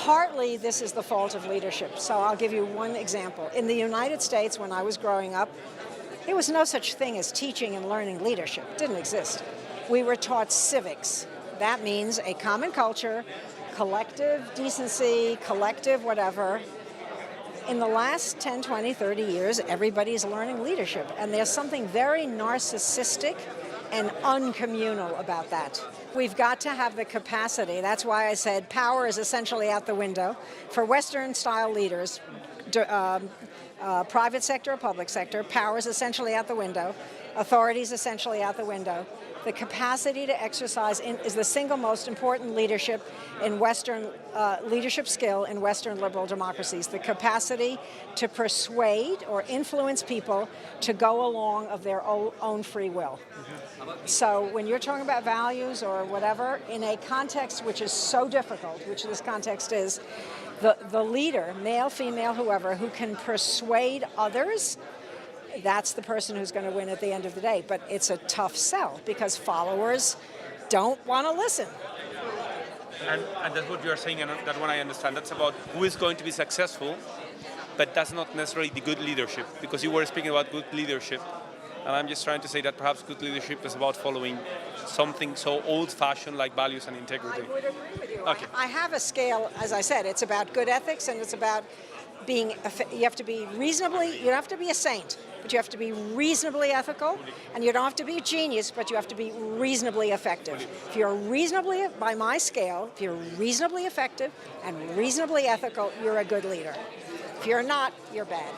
Partly this is the fault of leadership. So I'll give you one example. In the United States, when I was growing up, there was no such thing as teaching and learning leadership. It didn't exist. We were taught civics. That means a common culture, collective decency, collective whatever. In the last 10, 20, 30 years, everybody's learning leadership. And there's something very narcissistic and uncommunal about that. We've got to have the capacity. That's why I said power is essentially out the window. For Western-style leaders, private sector or public sector, power is essentially out the window. Authority is essentially out the window. The capacity to exercise is the single most important leadership in Western leadership skill in Western liberal democracies. The capacity to persuade or influence people to go along of their own free will. So when you're talking about values or whatever, in a context which is so difficult, which this context is, the leader, male, female, whoever, who can persuade others, that's the person who's going to win at the end of the day. But it's a tough sell because followers don't want to listen. And that's what you're saying, and that one I understand. That's about who is going to be successful, but that's not necessarily the good leadership, because you were speaking about good leadership. And I'm just trying to say that perhaps good leadership is about following something so old-fashioned like values and integrity. I would agree with you. Okay. I have a scale, as I said, it's about good ethics and it's about being, you have to be reasonably, you don't have to be a saint, but you have to be reasonably ethical, and you don't have to be a genius, but you have to be reasonably effective. If you're reasonably, by my scale, if you're reasonably effective and reasonably ethical, you're a good leader. If you're not, you're bad.